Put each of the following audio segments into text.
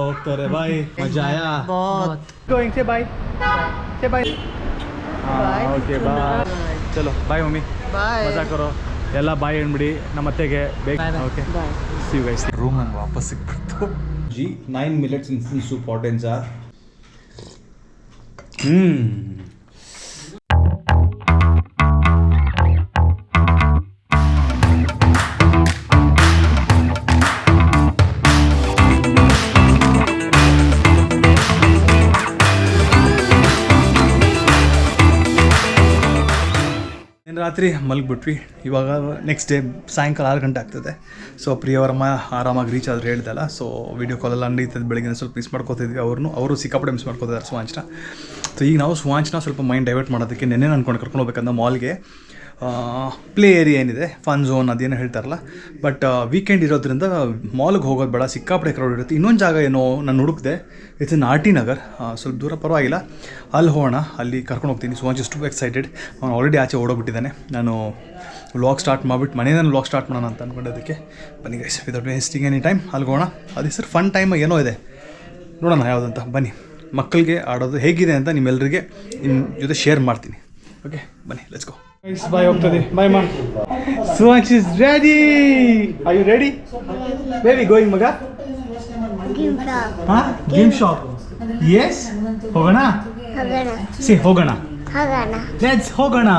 ಹೋಗ್ತಾರೆ ಬಾಯ್ ಮಜಾ ಆಯಾ ಗೋಯಿಂಗ್ ಸೇ ಬಾಯ್ ಸೇ ಬಾಯ್ ಓಕೆ ಬಾಯ್ ಚಲೋ ಬಾಯ್ ಮಮ್ಮಿ ಬಾಯ್ ಮಜಾ ಕರೋ ಎಲ್ಲ ಬಾಯ್ ಅಂದ್ಬಿಡಿ ನಮ್ಮ ಅತ್ತೆಗೆ ಬೇಗ okay see you guys room ನಂಗೆ ವಾಪಸ್ ಸಿಕ್ಬಿಡ್ತು G 9 millets instant soup hot and jar ರಾತ್ರಿ ಮಲಗಿಬಿಟ್ವಿ ಇವಾಗ ನೆಕ್ಸ್ಟ್ ಡೇ ಸಾಯಂಕಾಲ 6 ಗಂಟೆ ಆಗ್ತದೆ ಸೊ ಪ್ರಿಯವರಮ್ಮ ಆರಾಮಾಗಿ ರೀಚ್ ಆದ್ರೆ ಹೇಳ್ದಲ್ಲ ಸೊ ವೀಡಿಯೋ ಕಾಲೆಲ್ಲ ನಡೀತದೆ ಬೆಳಗ್ಗೆ ಸ್ವಲ್ಪ ಮಿಸ್ ಮಾಡ್ಕೋತಿದ್ವಿ ಅವರು ಸಿಕ್ಕಾಪಟ್ಟೆ ಮಿಸ್ ಮಾಡ್ಕೋತಾರೆ ಸುವಾಂಚ್ನ ಸೊ ಈಗ ನಾವು ಸುವಾಂಚ್ನ ಸ್ವಲ್ಪ ಮೈಂಡ್ ಡೈವರ್ಟ್ ಮಾಡೋದಕ್ಕೆ ನೆನ್ನೆ ಅನ್ಕೊಂಡು ಕರ್ಕೊಂಡು ಹೋಗ್ಬೇಕಂದ ಮಾಲ್ಗೆ ಪ್ಲೇ ಏರಿಯಾ ಏನಿದೆ ಫನ್ ಝೋನ್ ಅದೇನೋ ಹೇಳ್ತಾರಲ್ಲ ಬಟ್ ವೀಕೆಂಡ್ ಇರೋದ್ರಿಂದ ಮಾಲ್ಗೆ ಹೋಗೋದು ಬೇಡ ಸಿಕ್ಕಾಪಟ್ಟೆ ಕ್ರೌಡ್ ಇರುತ್ತೆ ಇನ್ನೊಂದು ಜಾಗ ಏನೋ ನಾನು ಹುಡುಕ್ದೆ ಇಟ್ಸ್ ಇನ್ ಆರ್ ಟಿ ನಗರ್ ಸ್ವಲ್ಪ ದೂರ ಪರವಾಗಿಲ್ಲ ಅಲ್ಲಿ ಹೋಗೋಣ ಅಲ್ಲಿ ಕರ್ಕೊಂಡು ಹೋಗ್ತೀನಿ ಸುವಾಂಚ್ ಇಸ್ ಟು ಎಕ್ಸೈಟೆಡ್ ಅವ್ನು ಆಲ್ರೆಡಿ ಆಚೆ ಓಡೋಗ್ಬಿಟ್ಟಿದ್ದಾನೆ ನಾನು ವ್ಲಾಗ್ ಸ್ಟಾರ್ಟ್ ಮಾಡಿಬಿಟ್ಟು ಮನೆಯಲ್ಲಿ ವ್ಲಾಗ್ ಸ್ಟಾರ್ಟ್ ಮಾಡೋಣ ಅಂತ ಅಂದ್ಕೊಂಡಿದ್ದಕ್ಕೆ ಬನ್ನಿ guys without wasting any time ಅಲ್ಲಿ ಹೋಗೋಣ ಅದು ಸರ್ ಫನ್ ಟೈಮ್ ಏನೋ ಇದೆ ನೋಡೋಣ ಯಾವುದಂತ ಬನ್ನಿ ಮಕ್ಕಳಿಗೆ ಆಡೋದು ಹೇಗಿದೆ ಅಂತ ನಿಮ್ಮೆಲ್ಲರಿಗೆ ನಿಮ್ಮ ಜೊತೆ ಶೇರ್ ಮಾಡ್ತೀನಿ ಓಕೆ ಬನ್ನಿ ಲೆಟ್ಸ್ ಗೋ ಬಾಯ್ ಹೋಗ್ತದೆ ಬಾಯ್ ಮಾ Suvansh is ready are you ready baby going ಮಗ ಗೇಮ್ ಶಾಪ್ ಯೆಸ್ ಹೋಗೋಣ ಸಿ ಹೋಗೋಣ ಲೆಟ್ಸ್ ಹೋಗೋಣ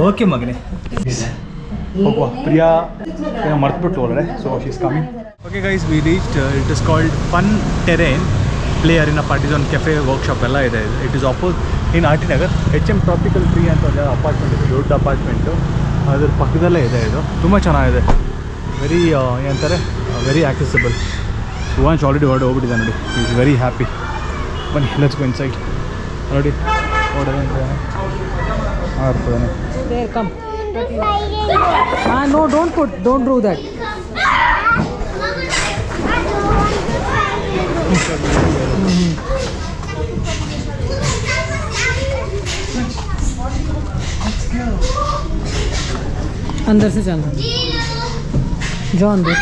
ಓಕೆ ಮಗನೇ ಹೋಗುವ ಪ್ರಿಯಾ ಮರ್ತ್ಬಿಟ್ಟು ಒಳಗಡೆ so she is coming okay guys we reached it is called fun terrain play arena partisan cafe workshop ಎಲ್ಲ ಇದೆ it is opposite in R T Nagar HM tropical tree ಅಂತ ಒಂದು ಅಪಾರ್ಟ್ಮೆಂಟ್ ಇದೆ ದೊಡ್ಡ ಅಪಾರ್ಟ್ಮೆಂಟು ಅದ್ರ ಪಕ್ಕದಲ್ಲೇ ಇದೆ ಇದು ತುಂಬ ಚೆನ್ನಾಗಿದೆ ವೆರಿ ಏನಂತಾರೆ ವೆರಿ ಆಕ್ಸೆಸಿಬಲ್ ಸುವಾಂಚ್ ಆಲ್ರೆಡಿ ಹೋಗ್ಬಿಟ್ಟಿದೆ ನೋಡಿ ಈಸ್ ವೆರಿ ಹ್ಯಾಪಿ ಬನ್ನಿ ಲೆಟ್ಸ್ ಗೋ ಇನ್ಸೈಡ್ ನೋಡಿ ಆಡ್ತದಾನೆ no don't do that अंदर से चलना जाओ अंदर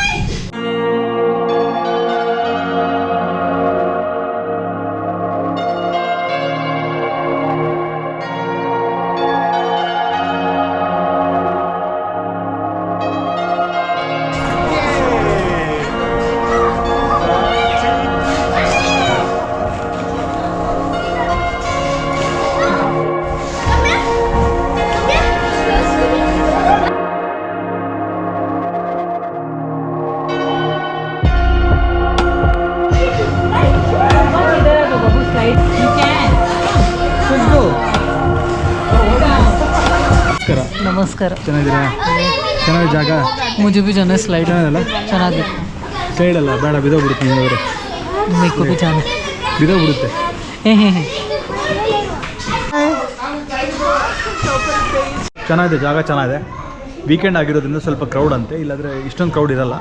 ನಮಸ್ಕಾರ ಚೆನ್ನಾಗಿದ್ದೀರಾ ಚೆನ್ನಾಗಿ ಜಾಗ मुझे भी जाना है स्लाइड ಚೆನ್ನಾಗಿಲ್ಲ ಚೆನ್ನಾಗಿದೆ ಸೈಡ್ ಅಲ್ಲ ಬೇಡ ಬಿದೋಗ್ಬಿಡುತ್ತೆ ನಿಮಗೆ मेको भी जाना ಬಿದೋಗ್ಬಿಡುತ್ತೆ ಚೆನ್ನಾಗಿದೆ ಜಾಗ ಚೆನ್ನಾಗಿದೆ ವೀಕೆಂಡ್ ಆಗಿರೋದ್ರಿಂದ ಸ್ವಲ್ಪ ಕ್ರೌಡ್ ಅಂತೆ ಇಲ್ಲಾಂದರೆ ಇಷ್ಟೊಂದು ಕ್ರೌಡ್ ಇರಲ್ಲ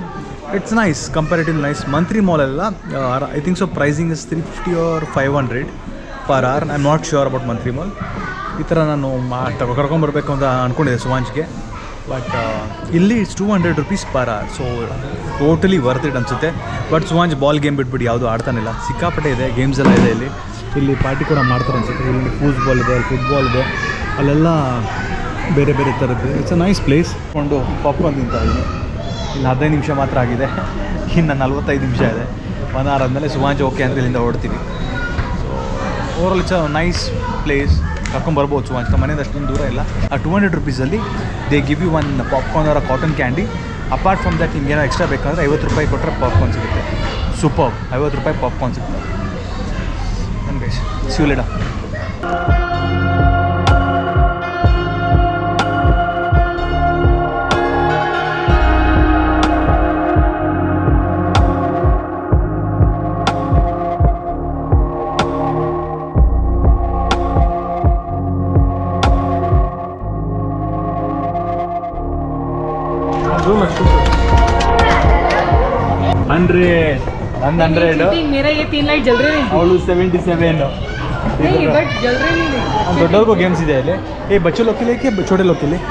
it's nice comparative nice Mantri mall ಎಲ್ಲ I think so pricing is 350 or 500 per hour I am not sure about Mantri mall ಈ ಥರ ನಾನು ಕರ್ಕೊಂಬರ್ಬೇಕು ಅಂತ ಅಂದ್ಕೊಂಡಿದ್ದೆ ಸುವಾಂಚ್ಗೆ ಬಟ್ ಇಲ್ಲಿ it's 200 rupees per hour so totally worth it ಅನಿಸುತ್ತೆ ಬಟ್ ಸುವಾಂಚ್ ಬಾಲ್ ಗೇಮ್ ಬಿಟ್ಬಿಟ್ಟು ಯಾವುದು ಆಡ್ತಾನಿಲ್ಲ ಸಿಕ್ಕಾಪಟ್ಟೆ ಇದೆ ಗೇಮ್ಸ್ ಎಲ್ಲ ಇದೆ ಇಲ್ಲಿ ಪಾರ್ಟಿ ಕೂಡ ಮಾಡ್ತಾರೆ ಅನಿಸುತ್ತೆ ಇಲ್ಲಿ ಫೂಟ್ಬಾಲ್ ಇದೆ ಫುಟ್ಬಾಲ್ ಇದೆ ಅಲ್ಲೆಲ್ಲ ಬೇರೆ ಬೇರೆ ಥರದ್ದು ಇಟ್ಸ್ ಅ ನೈಸ್ ಪ್ಲೇಸ್ ಕೊಂಡು ಪಾಪ್ಕಾರ್ನ್ ತಿಂತಾ ಇದ್ದೀನಿ ಇಲ್ಲಿ 15 ನಿಮಿಷ ಮಾತ್ರ ಆಗಿದೆ ಇನ್ನು 45 ನಿಮಿಷ ಇದೆ 1 hour ಆದಮೇಲೆ ಸುವಾಂಚ್ ಓಕೆ ಅಂದರೆ ಇಲ್ಲಿಂದ ಓಡ್ತೀವಿ so overall it's a nice place ಕರ್ಕೊಂಬರ್ಬೋದು ಸುವಾಂಚ್ ನಮ್ಮ ಮನೆಯಿಂದ ಅಷ್ಟೊಂದು ದೂರ ಇಲ್ಲ ಆ 200 rupeesಲ್ಲಿ they give you 1 popcorn or cotton candy apart from that ನಿಮ್ಗೆ ಏನೋ ಎಕ್ಸ್ಟ್ರಾ ಬೇಕಂದರೆ 50 ರೂಪಾಯಿ ಕೊಟ್ಟರೆ ಪಾಪ್ಕಾರ್ನ್ ಸಿಗುತ್ತೆ ಸೂಪರ್ 50 ರೂಪಾಯಿ ಪಾಪ್ಕಾರ್ನ್ ಸಿಗುತ್ತೆ ನನಗೆ ಶಿವಲಿಡ मेरा ये 3 लाइट जल रहे हैं ಅವಳು 77 नहीं बट जल रहे नहीं ದೊಡ್ಡವ್ರಿಗೂ ಗೇಮ್ಸ್ ಇದೆ ಇಲ್ಲಿ ಏ ಬಚ್ಚೆ लोग के लिए क्या छोटे लोग के लिए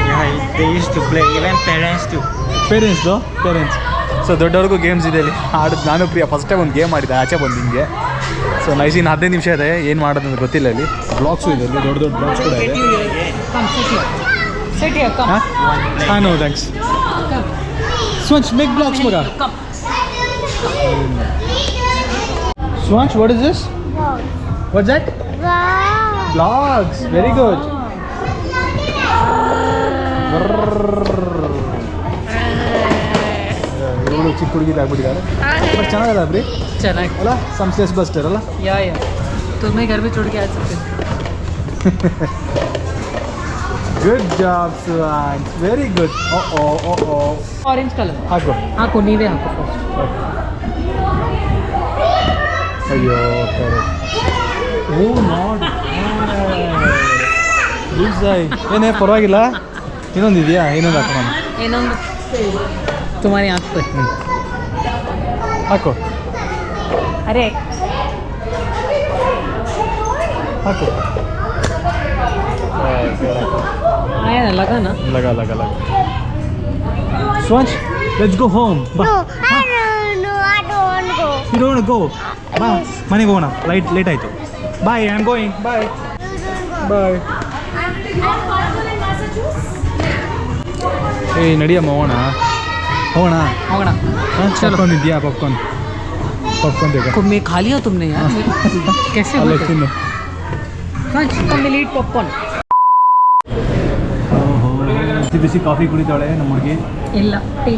Yeah, they used to play, even parents too. Parents दो पेरेंट्स ಸೊ ದೊಡ್ಡವ್ರಿಗೂ ಗೇಮ್ಸ್ ಇದೆ ಇಲ್ಲಿ ನಾನು ಪ್ರಿಯ ಫಸ್ಟ್ ಟೈಮ್ ಒಂದು ಗೇಮ್ ಮಾಡಿದ್ದೆ ಆಚೆ ಬಂದು ಹಿಂಗೆ. ಸೊ ನೈಸ್, ಇನ್ನು 15 ನಿಮಿಷ ಇದೆ, ಏನು ಮಾಡೋದು ಅಂತ ಗೊತ್ತಿಲ್ಲ. ಇಲ್ಲಿ ಬ್ಲಾಗ್ಸು ಇದೆ, ಇಲ್ಲಿ ದೊಡ್ಡ ಬ್ಲಾಗ್ಸ್ ಕೂಡ ಇದೆ. ಹಾಂ no thanks. Suvansh make blogs ಮಗ. Suvansh what is this? What's that? Blogs. Very good. ಇವಳು ಚಿಕ್ಕ ಹುಡುಗಿದ ಆಗ್ಬಿಟ್ಟಿದ್ದಾರೆ. ಬಟ್ ಚೆನ್ನಾಗಲ್ಲ ಬ್ರಿ, ಚೆನ್ನಾಗಿ ಅಲ್ಲ? ಸಂಸ್ಲೇಸ್ ಬಸ್ಟರ್ ಅಲ್ಲ? या तुम्हें घर भी छोड़ के आ सकते. Good job Suvansh, very good. Orange colour ಹಾಕು. ಹಾಕು, ನೀವೇ ಹಾಕು ಫಸ್ಟ್. ಅಯ್ಯೋ ಓ ನಾಟ್ ಏನೇ ಪರವಾಗಿಲ್ಲ. ಇನ್ನೊಂದು ಇದೆಯಾ? ಇನ್ನೊಂದು ಹಾಕು ನಾನು. ಇನ್ನೊಂದು तुम्हारी आँख पे. ಹಾಕು अरे ಹಾಕು. आया ना, लगा ना. ಲಗ ಲಗ ಲಗ. Swanch let's go home. ಬಾ. I don't go. You don't go. ಬಾ ಮನೆಗೆ ಹೋಗೋಣ. ಲೇಟ್ ಆಯಿತು. Bye, I am going. Bye bye. ಏಯ್ ನಡಿಯಮ್ಮ, ಹೋಗೋಣ ಹೋಗೋಣ. होगा ಪಾಪ್ಕಾರ್ನ್ ಇದೆಯಾ? ಪಾಪ್ಕಾರ್ನ್ ಬೇಕಾ? मैं खा लिया तुमने यार. कैसे ಅಲ್ಲ होते? ತಿನ್ನು. कम मिल ईट पॉपकॉर्न. ಬಿಸಿ ಬಿಸಿ ಕಾಫಿ ಕುಡಿತಾಳೆ ನಮ್ಮ ಹುಡುಗಿ. ಇಲ್ಲ ಟೀ.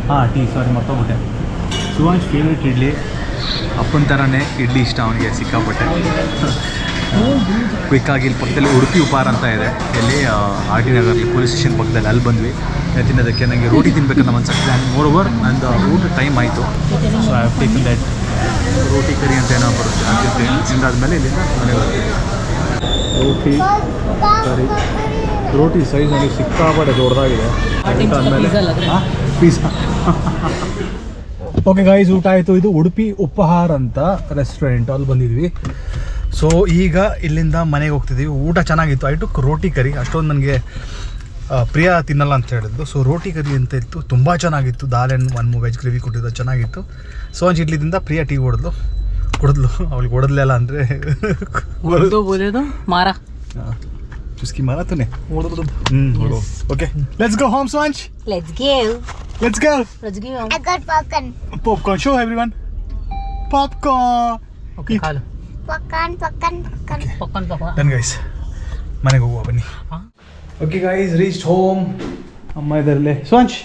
ಹಾಂ ಟೀ, ಸಾರಿ ಮರ್ತೋಗ್ಬಿಟ್ಟೆ. ಸುವಾಂಶ್ ಫೇವ್ರೇಟ್ ಇಡ್ಲಿ. ಅಪ್ಪನ ಥರನೇ ಇಡ್ಲಿ ಇಷ್ಟ ಅವನಿಗೆ ಸಿಕ್ಕಾಪಟ್ಟೆ. ಕ್ವಿಕ್ಕಾಗಿ ಇಲ್ಲಿ ಪಕ್ಕದಲ್ಲಿ ಉಡುಪಿ ಉಪಹಾರ ಅಂತ ಇದೆ, ಇಲ್ಲಿ ಆರ್ ಟಿ ನಗರಲ್ಲಿ ಪೊಲೀಸ್ ಸ್ಟೇಷನ್ ಪಕ್ಕದಲ್ಲಿ. ಅಲ್ಲಿ ಬಂದ್ವಿ ತಿನ್ನೋದಕ್ಕೆ. ನನಗೆ ರೋಟಿ ತಿನ್ಬೇಕಂತ ಮನ್ಸಾಗ್ತದೆ. ಆ್ಯಂಡ್ ಮೋರ್ ಓವರ್ ನಂದು ಊಟ ಟೈಮ್ ಆಯಿತು. So I have taken that roti curry ಅಂತ ಏನೋ ಬರುತ್ತೆ ಅಂತ ತಿಂದಾದ್ಮೇಲೆ ಇಲ್ಲಿಂದ ಮನೆಗೆ ಬರ್ತೀವಿ. ರೋಟಿ ಕರಿ, ರೋಟಿ ಸೈಜ್ ನನಗೆ ಸಿಕ್ಕಾಪಟ್ಟೆ ದೊಡ್ಡದಾಗಿದೆ. ಹಾಂ ಪಿಜ್ಜಾ. ಓಕೆ ಗೈಸ್, ಊಟ ಆಯಿತು. ಇದು ಉಡುಪಿ ಉಪಹಾರ ಅಂತ ರೆಸ್ಟೋರೆಂಟ್, ಅಲ್ಲಿ ಬಂದಿದ್ವಿ. ಸೊ ಈಗ ಇಲ್ಲಿಂದ ಮನೆಗೆ ಹೋಗ್ತಿದ್ದೀವಿ. ಊಟ ಚೆನ್ನಾಗಿತ್ತು. ಐ ಟುಕ್ ರೋಟಿ ಕರಿ. ಅಷ್ಟೊಂದು ನನಗೆ ಪ್ರಿಯ ತಿನ್ನಲ್ಲ ಅಂತ ಹೇಳಿದ್ದು. ಸೊ ರೋಟಿ ಕರಿ ಅಂತ ಇತ್ತು, ತುಂಬ ಚೆನ್ನಾಗಿತ್ತು. ದಾಲ್ ಆ್ಯಂಡ್ ಒನ್ ವೆಜ್ ಗ್ರೇವಿ ಕೊಟ್ಟಿದ್ದು, ಚೆನ್ನಾಗಿತ್ತು. ಸೊ ಒಂದು ಇಡ್ಲಿದಿಂದ ಪ್ರಿಯ ಟೀ ಕುಡಿದ್ಲು. ಅವಳಿಗೆ ಹೊಡೆದ್ಲೆಲ್ಲ ಅಂದರೆ बोले मारा. ಚುಸ್ಕಿ ಮಾರಾತನೆ. Okay let's go home Suvansh. Let's go. Let's go. Let's go. I got popcorn. Popcorn. Show everyone popcorn. Okay खा लो. Popcorn. पॉपकॉर्न. ಡನ್ ಗೈಸ್, ಮನೆಗೆ ಹೋಗುವ ಬನ್ನಿ. Okay guys, reached home. ಅಮ್ಮ ಇದರಲ್ಲೇ. ಸ್ವಂಚ್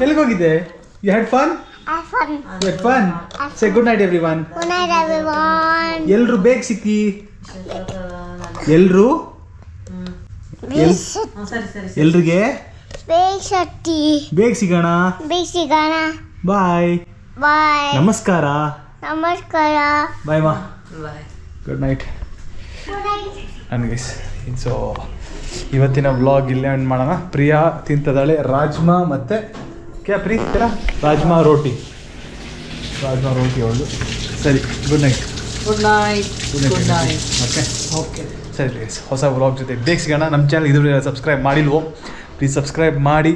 ಎಲ್ಲಿಗೆ ಹೋಗಿದ್ದೆ? You had fun? Have fun. You had fun. Say good night everyone. Good night, everyone. ಎಲ್ರು ಬೇಗ ಸಿಕ್ಕಿ. ಎಲ್ರು ಎಲ್ರಿಗೆ Big shatti. ಬೇಗ ಸಿಗೋಣ. Big sigana. ಬಾಯ್. Bye. ನಮಸ್ಕಾರ. Namaskara. ಬಾಯ್ ಮಾ. Bye. Good night. Good night. And guys, so ಇವತ್ತಿನ ವ್ಲಾಗ್ ಇಲ್ಲೇ ಎಂಡ್ ಮಾಡೋಣ. ಪ್ರಿಯಾ ತಿಂತದಾಳೆ ರಾಜ್ಮಾ ಮತ್ತು ರಾಜ್ಮಾ ರೋಟಿ ಅವಳು. ಸರಿ, good night. Good night. Good night. Okay okay. ಸರಿ ಪ್ಲೀಸ್, ಹೊಸ ವ್ಲಾಗ್ ಜೊತೆ ಬೇಗ ಸಿಗೋಣ. ನಮ್ಮ ಚಾನಲ್ ಇದುವರೆಗೆ ಸಬ್ಸ್ಕ್ರೈಬ್ ಮಾಡಿಲ್ವೋ ಪ್ಲೀಸ್ ಸಬ್ಸ್ಕ್ರೈಬ್ ಮಾಡಿ,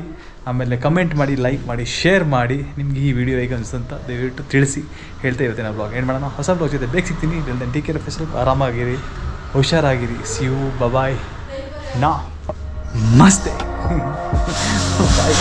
ಆಮೇಲೆ ಕಮೆಂಟ್ ಮಾಡಿ, ಲೈಕ್ ಮಾಡಿ, ಶೇರ್ ಮಾಡಿ. ನಿಮಗೆ ಈ ವಿಡಿಯೋ ಹೇಗೆ ಅನಿಸ್ತು ಅಂತ ದಯವಿಟ್ಟು ತಿಳಿಸಿ. ಹೇಳ್ತಾ ಇವತ್ತಿನ ವ್ಲಾಗ್ ಏನು ಮಾಡೋಣ. ಹೊಸ ವ್ಲಾಗ್ ಜೊತೆ ಬೇಗ ಸಿಗ್ತೀನಿ. Take care of yourself. ಆರಾಮಾಗಿರಿ, ಹುಷಾರಾಗಿರಿ. See you, bye. ನಮಸ್ತೆ. ಬಾಯ್.